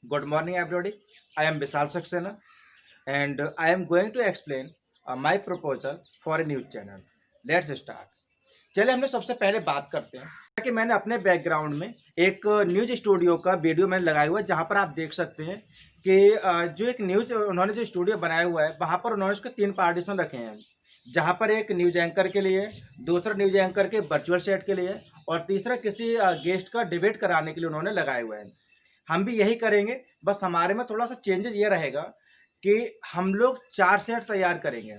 Good morning, everybody. I am Vishal Saxena, and I am going to explain my proposal for a news channel. Let's start. चलिए हम लोग सबसे पहले बात करते हैं कि मैंने अपने बैकग्राउंड में एक न्यूज स्टूडियो का वीडियो मैंने लगाया हुआ है, जहां पर आप देख सकते हैं कि जो एक न्यूज उन्होंने जो स्टूडियो बनाया हुआ है वहां पर उन्होंने उसके 3 पार्टीशन रखे हैं। जहां पर एक न्यूज एंकर के लिए, दूसरा न्यूज एंकर के वर्चुअल सेट के लिए और तीसरा किसी गेस्ट का डिबेट कराने के लिए उन्होंने लगाए हुए हैं। हम भी यही करेंगे, बस हमारे में थोड़ा सा चेंजेस ये रहेगा कि हम लोग 4 सेट तैयार करेंगे।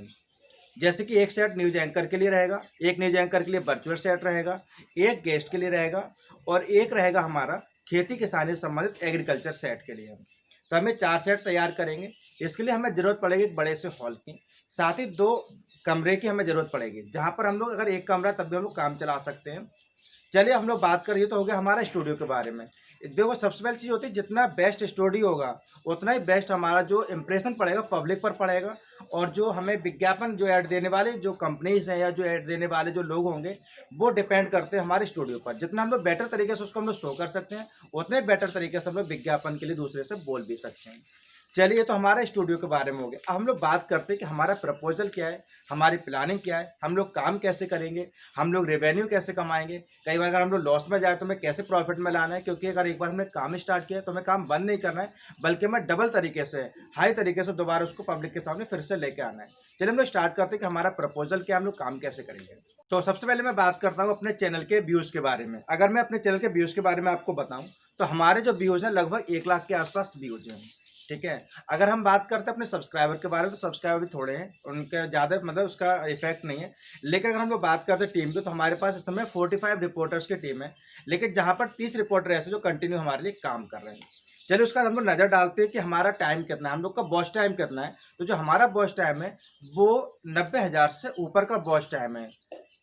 जैसे कि एक सेट न्यूज एंकर के लिए रहेगा, एक न्यूज एंकर के लिए वर्चुअल सेट रहेगा, एक गेस्ट के लिए रहेगा और एक रहेगा हमारा खेती किसानी से संबंधित एग्रीकल्चर सेट के लिए। तो हमें 4 सेट तैयार करेंगे। इसके लिए हमें ज़रूरत पड़ेगी एक बड़े से हॉल की, साथ ही 2 कमरे की हमें ज़रूरत पड़ेगी, जहाँ पर हम लोग अगर एक कमरा तब भी हम लोग काम चला सकते हैं। चलिए हम लोग बात करिए तो हो गया हमारा स्टूडियो के बारे में। देखो सबसे पहली चीज़ होती है, जितना बेस्ट स्टूडियो होगा उतना ही बेस्ट हमारा जो इम्प्रेशन पड़ेगा पब्लिक पर पड़ेगा, और जो हमें विज्ञापन जो ऐड देने वाले जो कंपनीज हैं या जो ऐड देने वाले जो लोग होंगे वो डिपेंड करते हैं हमारे स्टूडियो पर। जितना हम लोग बेटर तरीके से उसको हम लोग शो कर सकते हैं, उतने बेटर तरीके से हम लोग विज्ञापन के लिए दूसरे से बोल भी सकते हैं। चलिए ये तो हमारा स्टूडियो के बारे में हो गया। अब हम लोग बात करते हैं कि हमारा प्रपोजल क्या है, हमारी प्लानिंग क्या है, हम लोग काम कैसे करेंगे, हम लोग रेवेन्यू कैसे कमाएंगे। कई बार अगर हम लोग लॉस में जाए तो हमें कैसे प्रॉफिट में लाना है, क्योंकि अगर एक बार हमने काम स्टार्ट किया तो हमें काम बंद नहीं करना है, बल्कि हमें डबल तरीके से, हाई तरीके से दोबारा उसको पब्लिक के सामने फिर से लेके आना है। चलिए हम लोग स्टार्ट करते हैं कि हमारा प्रपोजल क्या है, हम लोग काम कैसे करेंगे। तो सबसे पहले मैं बात करता हूँ अपने चैनल के व्यूज़ के बारे में। अगर मैं अपने चैनल के व्यूज़ के बारे में आपको बताऊँ तो हमारे जो व्यूज़ हैं लगभग 1 लाख के आसपास व्यूज़ हैं। ठीक है। अगर हम बात करते हैं अपने सब्सक्राइबर के बारे में तो सब्सक्राइबर भी थोड़े हैं, उनके ज़्यादा मतलब उसका इफेक्ट नहीं है। लेकिन अगर हम लोग बात करते हैं टीम की तो हमारे पास इस समय 45 रिपोर्टर्स की टीम है, लेकिन जहाँ पर 30 रिपोर्टर ऐसे जो कंटिन्यू हमारे लिए काम कर रहे हैं। चलिए उसका हम लोग नज़र डालते हैं कि हमारा टाइम कितना है, हम लोग का वॉच टाइम कितना है। तो जो हमारा वॉच टाइम है वो 90,000 से ऊपर का वॉच टाइम है,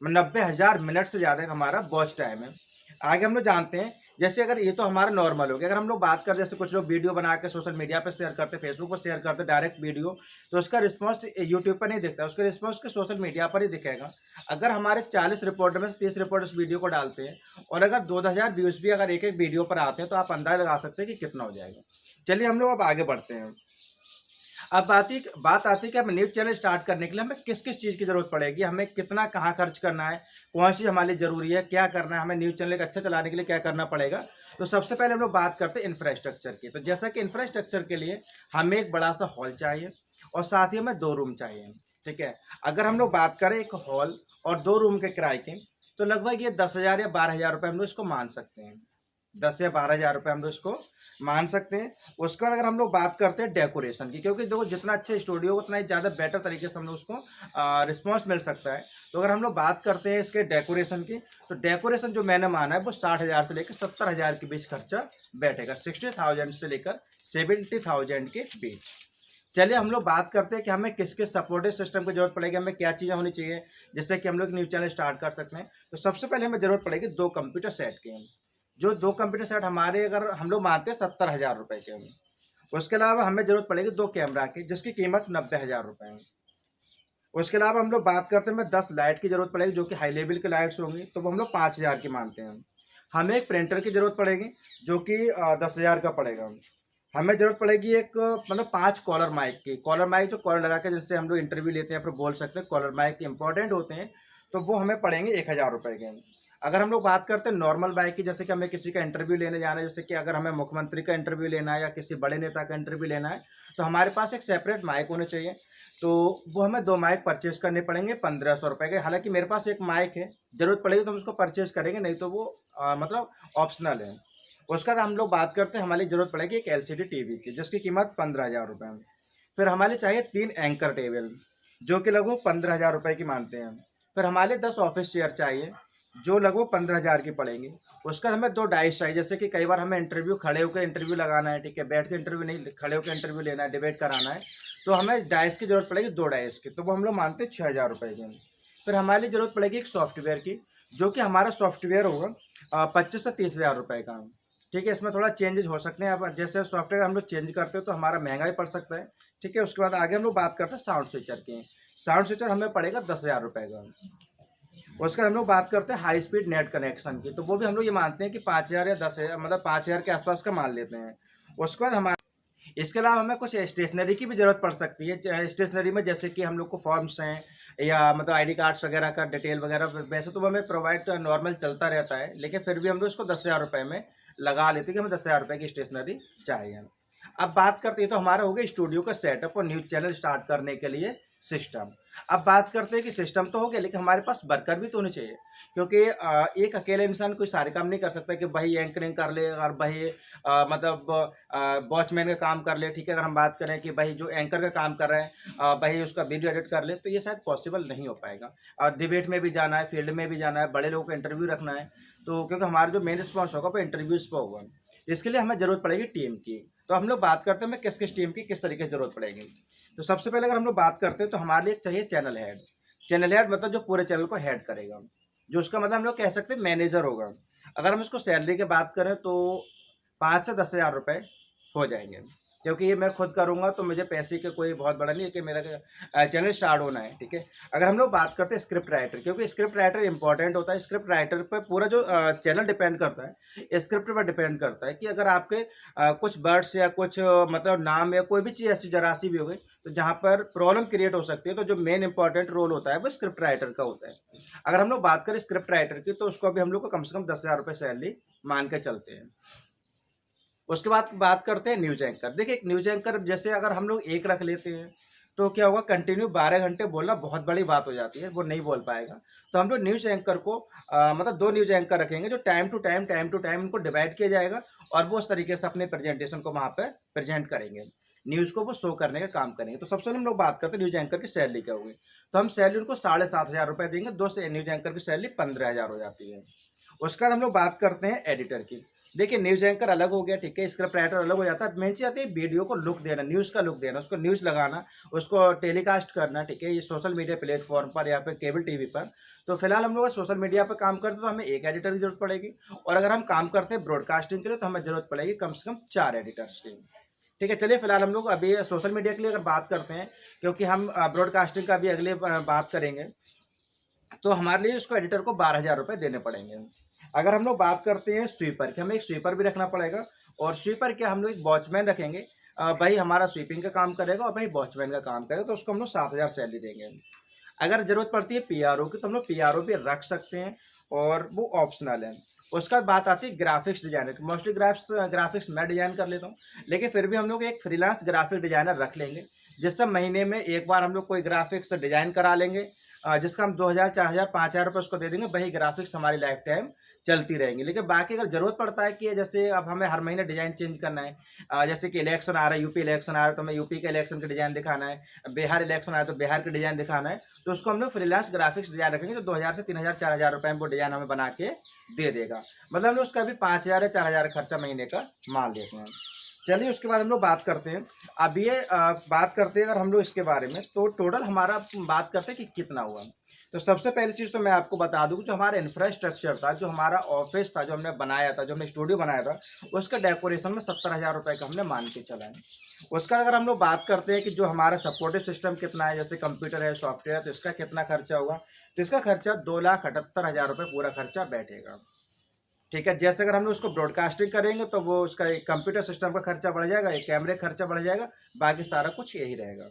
90,000 मिनट से ज़्यादा हमारा वॉच टाइम है। आगे हम लोग जानते हैं, जैसे अगर ये तो हमारा नॉर्मल हो गया, अगर हम लोग बात करें जैसे कुछ लोग वीडियो बना के सोशल मीडिया पर शेयर करते, फेसबुक पर शेयर करते डायरेक्ट वीडियो, तो उसका रिस्पॉन्स यूट्यूब पर नहीं दिखता, उसका रिस्पॉन्स के सोशल मीडिया पर ही दिखेगा। अगर हमारे 40 रिपोर्टर में से 30 रिपोर्टर्स वीडियो को डालते हैं और अगर 2,000 व्यूज़ भी अगर एक एक वीडियो पर आते हैं तो आप अंदाजा लगा सकते हैं कि कितना हो जाएगा। चलिए हम लोग अब आगे बढ़ते हैं। अब बात आती है कि हमें न्यूज़ चैनल स्टार्ट करने के लिए हमें किस किस चीज़ की ज़रूरत पड़ेगी, हमें कितना कहाँ खर्च करना है, कौन सी हमारे लिए ज़रूरी है, क्या करना है, हमें न्यूज़ चैनल एक अच्छा चलाने के लिए क्या करना पड़ेगा। तो सबसे पहले हम लोग बात करते हैं इंफ्रास्ट्रक्चर की। तो जैसा कि इंफ्रास्ट्रक्चर के लिए हमें एक बड़ा सा हॉल चाहिए और साथ ही हमें 2 रूम चाहिए। ठीक है। अगर हम लोग बात करें एक हॉल और 2 रूम के किराए की, तो लगभग ये 10,000 या 12,000 रुपये हम लोग इसको मान सकते हैं। 10 या 12,000 रुपये हम लोग इसको मान सकते हैं। उसके बाद अगर हम लोग बात करते हैं डेकोरेशन की, क्योंकि देखो जितना अच्छा स्टूडियो हो उतना ही ज़्यादा बेटर तरीके से हम लोग उसको रिस्पॉन्स मिल सकता है। तो अगर हम लोग बात करते हैं इसके डेकोरेशन की, तो डेकोरेशन जो मैंने माना है वो 60,000 से लेकर 70,000 के बीच खर्चा बैठेगा, 60,000 से लेकर 70,000 के बीच। चलिए हम लोग बात करते हैं कि हमें किस किस सपोर्टिव सिस्टम की जरूरत पड़ेगी, हमें क्या चीज़ें होनी चाहिए जिससे कि हम लोग न्यूज़ चैनल स्टार्ट कर सकते हैं। तो सबसे पहले हमें जरूरत पड़ेगी 2 कंप्यूटर सेट की। जो 2 कंप्यूटर सेट हमारे अगर हम लोग मानते हैं 70,000 रुपये के, उसके अलावा हमें जरूरत पड़ेगी 2 कैमरा की जिसकी कीमत 90,000 रुपये है। उसके अलावा हम लोग बात करते हैं हमें 10 लाइट की जरूरत पड़ेगी जो कि हाई लेवल की लाइट्स होंगी, तो वो हम लोग 5,000 की मानते हैं। हमें एक प्रिंटर की जरूरत पड़ेगी जो कि 10,000 का पड़ेगा। हमें जरूरत पड़ेगी एक मतलब 5 कॉलर माइक की, कॉलर माइक जो कॉलर लगा के जिससे हम लोग इंटरव्यू लेते हैं, फिर बोल सकते हैं, कॉलर माइक इंपॉर्टेंट होते हैं, तो वो हमें पड़ेंगे 1,000 रुपये के। अगर हम लोग बात करते हैं नॉर्मल माइक की, जैसे कि हमें किसी का इंटरव्यू लेने जाना है, जैसे कि अगर हमें मुख्यमंत्री का इंटरव्यू लेना है या किसी बड़े नेता का इंटरव्यू लेना है, तो हमारे पास एक सेपरेट माइक होने चाहिए। तो वो हमें 2 माइक परचेज करने पड़ेंगे 1,500 रुपये के। हालांकि मेरे पास एक माइक है, जरूरत पड़ेगी तो हम उसको परचेज करेंगे, नहीं तो वो मतलब ऑप्शनल है। उसके बाद हम लोग बात करते हैं हमारी ज़रूरत पड़ेगी एक एलसीडी टीवी की जिसकी कीमत 15,000 रुपये है। फिर हमारे लिए चाहिए 3 एंकर टेबल जो कि लगभग 15,000 रुपये की मानते हैं। फिर हमारे लिए 10 ऑफिस चेयर चाहिए जो लगभग 15,000 की पड़ेंगी। उसका हमें 2 डाइस चाहिए, जैसे कि कई बार हमें इंटरव्यू खड़े होकर इंटरव्यू लगाना है, ठीक है, बैठ के इंटरव्यू नहीं, खड़े होकर इंटरव्यू लेना है, डिबेट कराना है, तो हमें डाइस की ज़रूरत पड़ेगी 2 डाइस की, तो वो हम लोग मानते हैं 6,000 रुपये की। फिर हमारे लिए ज़रूरत पड़ेगी एक सॉफ्टवेयर की जो कि हमारा सॉफ्टवेयर होगा 25 से 30,000 रुपये का। ठीक है, इसमें थोड़ा चेंजेस हो सकते हैं। अब जैसे सॉफ्टवेयर हम लोग चेंज करते हैं तो हमारा महंगा ही पड़ सकता है। ठीक है, उसके बाद आगे हम लोग बात करते हैं साउंड स्विचर की। साउंड स्विचर हमें पड़ेगा 10,000 रुपये का। उसके बाद हम लोग बात करते हैं हाई स्पीड नेट कनेक्शन की, तो वो भी हम लोग ये मानते हैं कि 5,000 या 10,000 मतलब 5,000 के आसपास का मान लेते हैं। उसके बाद हमारे इसके अलावा हमें कुछ स्टेशनरी की भी ज़रूरत पड़ सकती है। स्टेशनरी में जैसे कि हम लोग को फॉर्म्स हैं या मतलब आईडी कार्ड्स वगैरह का डिटेल वगैरह, वैसे तो वो हमें प्रोवाइड नॉर्मल चलता रहता है, लेकिन फिर भी हम लोग इसको 10,000 रुपये में लगा लेते हैं कि हमें 10,000 रुपये की स्टेशनरी चाहिए। अब बात करते हैं तो हमारा हो गया स्टूडियो का सेटअप और न्यूज़ चैनल स्टार्ट करने के लिए सिस्टम। अब बात करते हैं कि सिस्टम तो हो गया, लेकिन हमारे पास वर्कर भी तो होने चाहिए, क्योंकि एक अकेले इंसान कोई सारे काम नहीं कर सकता कि भाई एंकरिंग कर ले और भाई मतलब वॉचमैन का काम कर ले। ठीक है, अगर हम बात करें कि भाई जो एंकर का काम कर रहे हैं भाई उसका वीडियो एडिट कर ले, तो ये शायद पॉसिबल नहीं हो पाएगा। और डिबेट में भी जाना है, फील्ड में भी जाना है, बड़े लोगों को इंटरव्यू रखना है, तो क्योंकि हमारा जो मेन रिस्पॉन्स होगा वो इंटरव्यूज़ पर होगा, इसके लिए हमें ज़रूरत पड़ेगी टीम की। तो हम लोग बात करते हैं हमें किस किस टीम की किस तरीके से ज़रूरत पड़ेगी। तो सबसे पहले अगर हम लोग बात करते हैं तो हमारे लिए चाहिए चैनल हेड। चैनल हेड मतलब जो पूरे चैनल को हेड करेगा, जो उसका मतलब हम लोग कह सकते हैं मैनेजर होगा। अगर हम इसको सैलरी की बात करें तो 5 से 10,000 रुपये हो जाएंगे, क्योंकि ये मैं खुद करूँगा तो मुझे पैसे का कोई बहुत बड़ा नहीं है कि मेरा चैनल स्टार्ट होना है। ठीक है, अगर हम लोग बात करते हैं स्क्रिप्ट राइटर, क्योंकि स्क्रिप्ट राइटर इंपॉर्टेंट होता है। स्क्रिप्ट राइटर पर पूरा जो चैनल डिपेंड करता है स्क्रिप्ट पर डिपेंड करता है कि अगर आपके कुछ वर्ड्स या कुछ मतलब नाम या कोई भी चीज़ ऐसी जरा सी भी हो गई तो जहाँ पर प्रॉब्लम क्रिएट हो सकती है, तो जो मेन इंपॉर्टेंट रोल होता है वो स्क्रिप्ट राइटर का होता है। अगर हम लोग बात करें स्क्रिप्ट राइटर की तो उसको अभी हम लोग को कम से कम 10,000 रुपये सैलरी मान के चलते हैं। उसके बाद बात करते हैं न्यूज एंकर। देखिए एक न्यूज एंकर जैसे अगर हम लोग एक रख लेते हैं तो क्या होगा, कंटिन्यू 12 घंटे बोलना बहुत बड़ी बात हो जाती है, वो नहीं बोल पाएगा। तो हम लोग न्यूज एंकर को मतलब 2 न्यूज एंकर रखेंगे जो टाइम टू टाइम उनको डिवाइड किया जाएगा और वो उस तरीके से अपने प्रेजेंटेशन को वहाँ पर प्रेजेंट करेंगे, न्यूज़ को वो शो करने का काम करेंगे। तो सबसे पहले हम लोग बात करते हैं न्यूज एंकर की सैलरी क्या होगी। तो हम सैलरी उनको 7,500 रुपये देंगे, 2 से न्यूज एंकर की सैलरी 15,000 हो जाती है। उसके बाद हम लोग बात करते हैं एडिटर की। देखिए न्यूज़ एंकर अलग हो गया, ठीक है, स्क्रिप्ट राइटर अलग हो जाता है। मेन चीज़ आती है वीडियो को लुक देना, न्यूज़ का लुक देना, उसको न्यूज़ लगाना, उसको टेलीकास्ट करना, ठीक है, ये सोशल मीडिया प्लेटफॉर्म पर या फिर केबल टीवी पर। तो फिलहाल हम लोग सोशल मीडिया पर काम करते हैं तो हमें एक एडिटर की जरूरत पड़ेगी, और अगर हम काम करते हैं ब्रॉडकास्टिंग के लिए तो हमें जरूरत पड़ेगी कम से कम 4 एडिटर्स की। ठीक है, चलिए फिलहाल हम लोग अभी सोशल मीडिया के लिए अगर बात करते हैं, क्योंकि हम ब्रॉडकास्टिंग का भी अगले बात करेंगे, तो हमारे लिए उसको एडिटर को 12,000 रुपये देने पड़ेंगे। अगर हम लोग बात करते हैं स्वीपर की, हमें एक स्वीपर भी रखना पड़ेगा, और स्वीपर क्या हम लोग एक वॉचमैन रखेंगे, भाई हमारा स्वीपिंग का काम करेगा और भाई वॉचमैन का काम करेगा, तो उसको हम लोग 7,000 सैलरी देंगे। अगर ज़रूरत पड़ती है पीआरओ की तो हम लोग पीआरओ भी रख सकते हैं, और वो ऑप्शनल है। उसके बाद बात आती है ग्राफिक्स डिजाइनर की। मोस्टली ग्राफिक्स मैं डिजाइन कर लेता हूँ, लेकिन फिर भी हम लोग एक फ्रीलांस ग्राफिक डिजाइनर रख लेंगे, जिससे महीने में एक बार हम लोग कोई ग्राफिक्स डिजाइन करा लेंगे, जिसका हम 2,000 4,000 5,000 रुपये उसको दे देंगे। वही ग्राफिक्स हमारी लाइफ टाइम चलती रहेंगी। लेकिन बाकी अगर ज़रूरत पड़ता है कि जैसे अब हमें हर महीने डिज़ाइन चेंज करना है, जैसे कि इलेक्शन आ रहा है, यूपी इलेक्शन आ रहा है, तो हमें यूपी के इलेक्शन का डिज़ाइन दिखाना है, बिहार इलेक्शन आ रहा है तो बिहार का डिज़ाइन दिखाना है, तो उसको हम लोग फ्रीलांस ग्राफिक्स डिज़ाइन रखेंगे, तो 2,000 से 3,000 4,000 रुपये में वो डिज़ाइन हमें बना के दे देगा। मतलब हम लोग उसका भी 5,000 या 4,000 खर्चा महीने का मान लेते हैं। चलिए उसके बाद हम लोग बात करते हैं, अब ये बात करते हैं अगर हम लोग इसके बारे में, तो टोटल हमारा बात करते हैं कि कितना हुआ। तो सबसे पहली चीज़ तो मैं आपको बता दूं, जो हमारा इंफ्रास्ट्रक्चर था, जो हमारा ऑफिस था, जो हमने बनाया था, जो हमने स्टूडियो बनाया था, उसका डेकोरेशन में 70,000 रुपये का हमने मान के चला है। उसका अगर हम लोग बात करते हैं कि जो हमारा सपोर्टिव सिस्टम कितना है, जैसे कंप्यूटर है, सॉफ्टवेयर है, तो इसका कितना खर्चा होगा, तो इसका खर्चा 2,78,000 रुपये पूरा खर्चा बैठेगा। ठीक है, जैसे अगर हम लोग उसको ब्रॉडकास्टिंग करेंगे तो वो उसका एक कंप्यूटर सिस्टम का खर्चा बढ़ जाएगा, एक कैमरे का खर्चा बढ़ जाएगा, बाकी सारा कुछ यही रहेगा।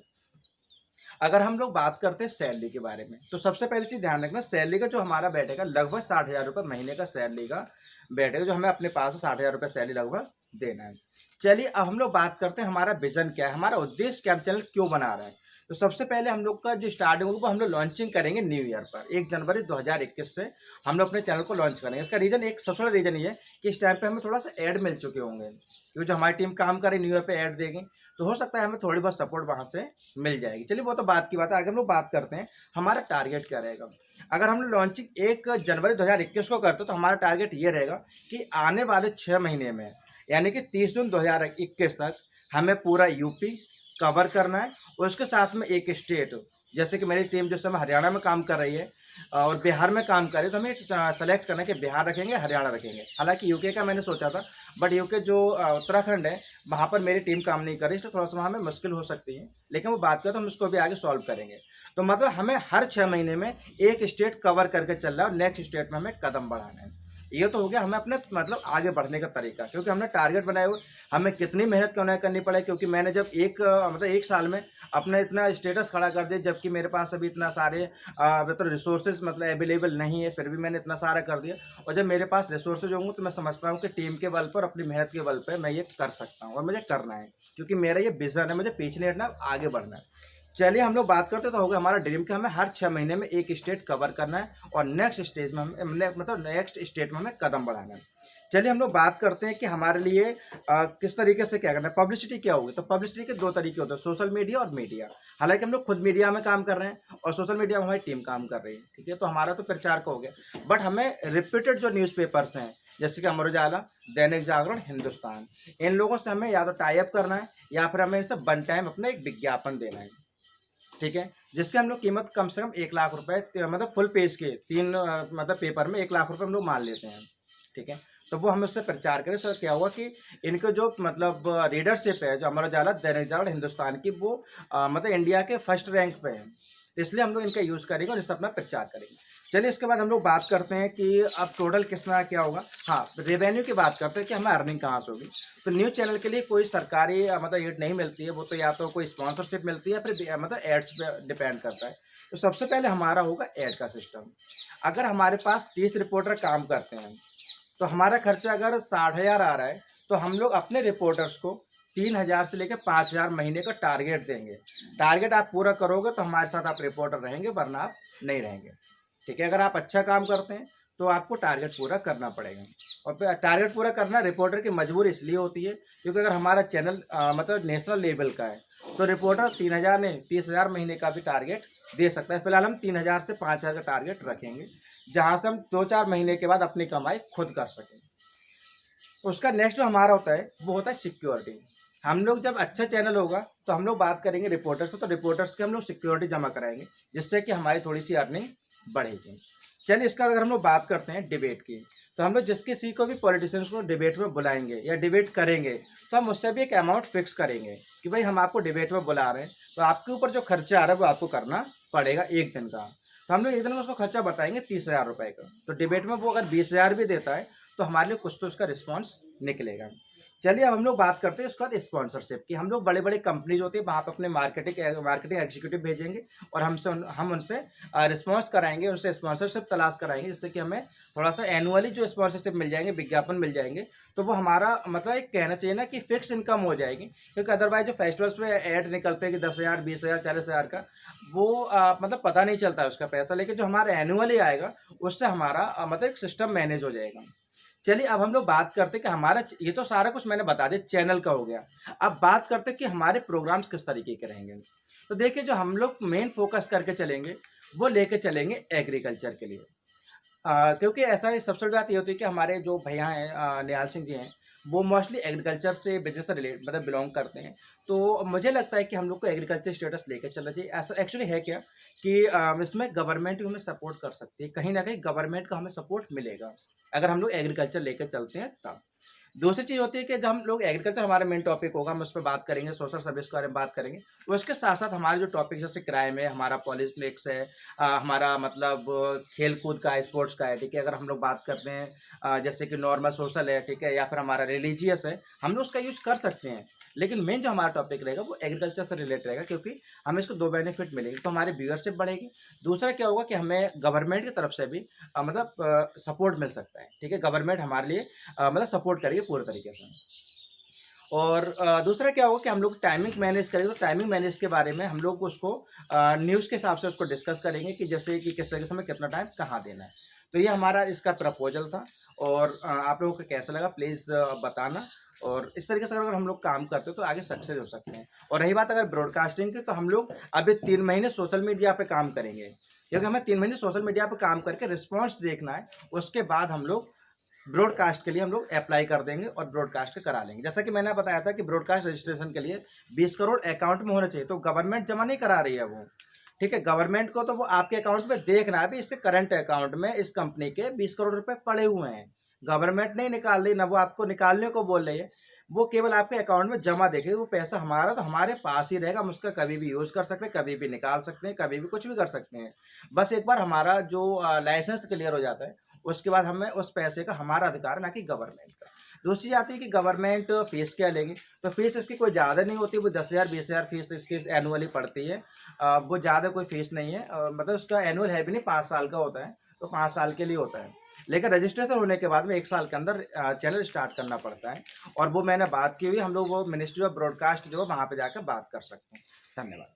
अगर हम लोग बात करते हैं सैलरी के बारे में, तो सबसे पहली चीज़ ध्यान रखना, सैलरी का जो हमारा बैठेगा लगभग 60,000 रुपये महीने का सैलरी का बैठेगा, जो हमें अपने पास से 60,000 रुपये सैलरी लगभग देना है। चलिए अब हम लोग बात करते हैं हमारा विजन क्या है, हमारा उद्देश्य क्या, चैनल क्यों बना रहा है। तो सबसे पहले हम लोग का जो स्टार्टिंग होगा वो हम लोग लॉन्चिंग करेंगे न्यू ईयर पर, 1 जनवरी 2021 से हम लोग अपने चैनल को लॉन्च करेंगे। इसका रीज़न, एक सबसे बड़ा रीज़न ये है कि इस टाइम पे हमें थोड़ा सा ऐड मिल चुके होंगे, क्योंकि जो हमारी टीम काम करे न्यू ईयर पे ऐड देगी, तो हो सकता है हमें थोड़ी बहुत सपोर्ट वहाँ से मिल जाएगी। चलिए वो तो बात की बात है, आगे हम लोग बात करते हैं हमारा टारगेट क्या रहेगा। अगर हम लोग लॉन्चिंग 1 जनवरी 2021 को करते तो हमारा टारगेट ये रहेगा कि आने वाले 6 महीने में, यानी कि 30 जून 2021 तक हमें पूरा यूपी कवर करना है, और उसके साथ में एक स्टेट, जैसे कि मेरी टीम जो समय हरियाणा में काम कर रही है और बिहार में काम कर रही है, तो हमें सेलेक्ट करना है कि बिहार रखेंगे, हरियाणा रखेंगे। हालांकि यूके का मैंने सोचा था, बट यूके जो उत्तराखंड है वहाँ पर मेरी टीम काम नहीं कर रही, इसलिए थोड़ा सा हमें मुश्किल हो सकती है, लेकिन वो बात करें तो हम इसको भी आगे सॉल्व करेंगे। तो मतलब हमें हर 6 महीने में एक स्टेट कवर करके चल रहा है और नेक्स्ट स्टेट में हमें कदम बढ़ाना है। ये तो हो गया हमें अपने मतलब आगे बढ़ने का तरीका, क्योंकि हमने टारगेट बनाए हुए, हमें कितनी मेहनत क्यों नहीं करनी पड़े, क्योंकि मैंने जब मतलब 1 साल में अपना इतना स्टेटस खड़ा कर दिया, जबकि मेरे पास अभी इतना सारे मतलब रिसोर्सेज़ मतलब अवेलेबल नहीं है, फिर भी मैंने इतना सारा कर दिया। और जब मेरे पास रिसोर्सेज़ होंगे तो मैं समझता हूँ कि टीम के बल पर, अपनी मेहनत के बल पे मैं ये कर सकता हूँ और मुझे करना है, क्योंकि मेरा ये विज़न है, मुझे पीछे नहीं हटना, आगे बढ़ना है। चलिए हम लोग बात करते हैं, तो हो गया हमारा ड्रीम कि हमें हर 6 महीने में एक स्टेट कवर करना है और नेक्स्ट स्टेज में मतलब नेक्स्ट स्टेट में हमें कदम बढ़ाना है। चलिए हम लोग बात करते हैं कि हमारे लिए किस तरीके से क्या करना है। पब्लिसिटी क्या होगी, तो पब्लिसिटी के 2 तरीके होते हैं, सोशल मीडिया और मीडिया। हालाँकि हम लोग खुद मीडिया में काम कर रहे हैं और सोशल मीडिया में हमारी टीम काम कर रही है, ठीक है? तो हमारा तो प्रचार का हो गया, बट हमें रिपीटेड जो न्यूज़पेपर्स हैं, जैसे कि अमर उजाला, दैनिक जागरण, हिंदुस्तान, इन लोगों से हमें या तो टाई अप करना है या फिर हमें इनसे वन टाइम अपना एक विज्ञापन देना है। ठीक है? जिसकी हम लोग कीमत कम से कम 1 लाख रुपए मतलब फुल पेज के 3 मतलब पेपर में 1 लाख रुपए हम लोग मान लेते हैं। ठीक है? तो वो हम उससे प्रचार करें, सर क्या हुआ कि इनके जो मतलब रीडरशिप है, जो अमर उजाला, दैनिक जागरण, हिंदुस्तान की, वो मतलब इंडिया के फर्स्ट रैंक पे है। तो इसलिए हम लोग इनका यूज़ करेंगे और इससे अपना प्रचार करेंगे। चलिए इसके बाद हम लोग बात करते हैं कि अब टोटल कितना क्या होगा। हाँ, रेवेन्यू की बात करते हैं कि हमें अर्निंग कहाँ से होगी। तो न्यूज़ चैनल के लिए कोई सरकारी मतलब एड नहीं मिलती है, वो तो या तो कोई स्पॉन्सरशिप मिलती है, फिर मतलब एड्स पे डिपेंड करता है। तो सबसे पहले हमारा होगा एड का सिस्टम। अगर हमारे पास 30 रिपोर्टर काम करते हैं, तो हमारा खर्चा अगर 60,000 आ रहा है, तो हम लोग अपने रिपोर्टर्स को 3,000 से लेकर 5,000 महीने का टारगेट देंगे। टारगेट आप पूरा करोगे तो हमारे साथ आप रिपोर्टर रहेंगे, वरना आप नहीं रहेंगे। ठीक है? अगर आप अच्छा काम करते हैं तो आपको टारगेट पूरा करना पड़ेगा। और फिर टारगेट पूरा करना रिपोर्टर की मजबूरी इसलिए होती है, क्योंकि अगर हमारा चैनल मतलब नेशनल लेवल का है, तो रिपोर्टर 3,000 नहीं 30,000 महीने का भी टारगेट दे सकता है। फिलहाल हम 3,000 से 5,000 का टारगेट रखेंगे, जहाँ से हम 2-4 महीने के बाद अपनी कमाई खुद कर सकें। उसका नेक्स्ट जो हमारा होता है वो होता है सिक्योरिटी। हम लोग जब अच्छा चैनल होगा तो हम लोग बात करेंगे रिपोर्टर्स से, तो रिपोर्टर्स के हम लोग सिक्योरिटी जमा कराएंगे, जिससे कि हमारी थोड़ी सी अर्निंग बढ़ेगी। चलिए इसका अगर हम लोग बात करते हैं डिबेट की, तो हम लोग जिस किसी को भी पॉलिटिशियंस को डिबेट में बुलाएंगे या डिबेट करेंगे, तो हम उससे भी एक अमाउंट फिक्स करेंगे कि भाई हम आपको डिबेट में बुला रहे हैं, तो आपके ऊपर जो खर्चा आ रहा है वो आपको करना पड़ेगा एक दिन का। तो हम लोग एक दिन का उसको खर्चा बताएंगे 30,000 रुपये का। तो डिबेट में वो अगर 20,000 भी देता है तो हमारे लिए कुछ तो उसका रिस्पॉन्स निकलेगा। चलिए अब हम लोग बात करते हैं उसके बाद स्पॉन्सरशिप की। हम लोग बड़े बड़े कंपनीज होती है, वहाँ पे अपने मार्केटिंग एग्जीक्यूटिव भेजेंगे और हम उनसे रिस्पॉन्स कराएंगे, उनसे स्पॉन्सरशिप तलाश कराएंगे, जिससे कि हमें थोड़ा सा एनुअली जो स्पॉन्सरशिप मिल जाएंगे, विज्ञापन मिल जाएंगे, तो वो हमारा मतलब एक कहना चाहिए ना कि फिक्स इनकम हो जाएगी। क्योंकि अदरवाइज जो फेस्टिवल्स पे ऐड निकलते हैं कि 10,000, 20,000, 40,000 का, वो मतलब पता नहीं चलता है उसका पैसा, लेकिन जो हमारा एनुअली आएगा उससे हमारा मतलब एक सिस्टम मैनेज हो जाएगा। चलिए अब हम लोग बात करते हैं कि हमारा ये तो सारा कुछ मैंने बता दिया, चैनल का हो गया। अब बात करते हैं कि हमारे प्रोग्राम्स किस तरीके के रहेंगे। तो देखिए जो हम लोग मेन फोकस करके चलेंगे, वो लेके चलेंगे एग्रीकल्चर के लिए। क्योंकि ऐसा है, सबसे बड़ी बात ये होती है कि हमारे जो भैया हैं निहाल सिंह जी हैं, वो मोस्टली एग्रीकल्चर से बिजनेस से रिलेट मतलब बिलोंग करते हैं। तो मुझे लगता है कि हम लोग को एग्रीकल्चर स्टेटस लेकर चलना चाहिए। ऐसा एक्चुअली है क्या कि इसमें गवर्नमेंट भी हमें सपोर्ट कर सकती है, कहीं ना कहीं गवर्नमेंट का हमें सपोर्ट मिलेगा अगर हम लोग एग्रीकल्चर लेकर चलते हैं तब। दूसरी चीज़ होती है कि जब हम लोग एग्रीकल्चर हमारा मेन टॉपिक होगा, हम उस पर बात करेंगे, सोशल सर्विस के बारे में बात करेंगे। उसके साथ साथ हमारे जो टॉपिक जैसे क्राइम है, हमारा पॉलिटिक्स है, हमारा मतलब खेल कूद का है, स्पोर्ट्स का है, ठीक है। अगर हम लोग बात करते हैं जैसे कि नॉर्मल सोशल है, ठीक है, या फिर हमारा रिलीजियस है, हम लोग उसका यूज कर सकते हैं। लेकिन मेन जो हमारा टॉपिक रहेगा वो एग्रीकल्चर से रिलेटेड रहेगा, क्योंकि हमें इसको 2 बेनिफिट मिलेंगे। तो हमारी व्यूअरशिप बढ़ेगी। दूसरा क्या होगा कि हमें गवर्नमेंट की तरफ से भी मतलब सपोर्ट मिल सकता है, ठीक है। गवर्नमेंट हमारे लिए मतलब सपोर्ट करेगी पूरे तरीके से। और दूसरा क्या होगा कि हम लोग टाइमिंग मैनेज करेंगे। तो टाइमिंग मैनेज के बारे में हम लोग उसको न्यूज़ के हिसाब से उसको डिस्कस करेंगे कि जैसे कि किस तरीके से हमें कितना टाइम कहाँ देना है। तो ये हमारा इसका प्रपोजल था। और आप लोगों को कैसा लगा प्लीज़ बताना। और इस तरीके से अगर हम लोग काम करते हैं तो आगे सक्सेस हो सकते हैं। और रही बात अगर ब्रॉडकास्टिंग की, तो हम लोग अभी 3 महीने सोशल मीडिया पे काम करेंगे, क्योंकि हमें 3 महीने सोशल मीडिया पे काम करके रिस्पॉन्स देखना है। उसके बाद हम लोग ब्रॉडकास्ट के लिए हम लोग अप्लाई कर देंगे और ब्रॉडकास्ट करा लेंगे। जैसा कि मैंने बताया था कि ब्रॉडकास्ट रजिस्ट्रेशन के लिए 20 करोड़ अकाउंट में होना चाहिए, तो गवर्नमेंट जमा नहीं करा रही है वो, ठीक है। गवर्नमेंट को तो वो आपके अकाउंट में देखना है, भी इसके करंट अकाउंट में इस कंपनी के 20 करोड़ रुपए पड़े हुए हैं। गवर्नमेंट नहीं निकाल रही, ना वो आपको निकालने को बोल रही है, वो केवल आपके अकाउंट में जमा देखेगी। वो पैसा हमारा तो हमारे पास ही रहेगा, हम उसका कभी भी यूज़ कर सकते हैं, कभी भी निकाल सकते हैं, कभी भी कुछ भी कर सकते हैं। बस एक बार हमारा जो लाइसेंस क्लियर हो जाता है, उसके बाद हमें उस पैसे का हमारा अधिकार है, ना कि गवर्नमेंट का। दूसरी चीज़ आती है कि गवर्नमेंट फीस क्या लेगी, तो फीस इसकी कोई ज़्यादा नहीं होती, वो 10,000 20,000 फीस इसकी एनुअली पड़ती है। वो ज़्यादा कोई फीस नहीं है, मतलब उसका एनुअल है भी नहीं, 5 साल का होता है, तो 5 साल के लिए होता है। लेकिन रजिस्ट्रेशन होने के बाद में 1 साल के अंदर चैनल स्टार्ट करना पड़ता है, और वो मैंने बात की हुई, हम लोग वो मिनिस्ट्री ऑफ ब्रॉडकास्ट जो है वहाँ पे जाकर बात कर सकते हैं। धन्यवाद।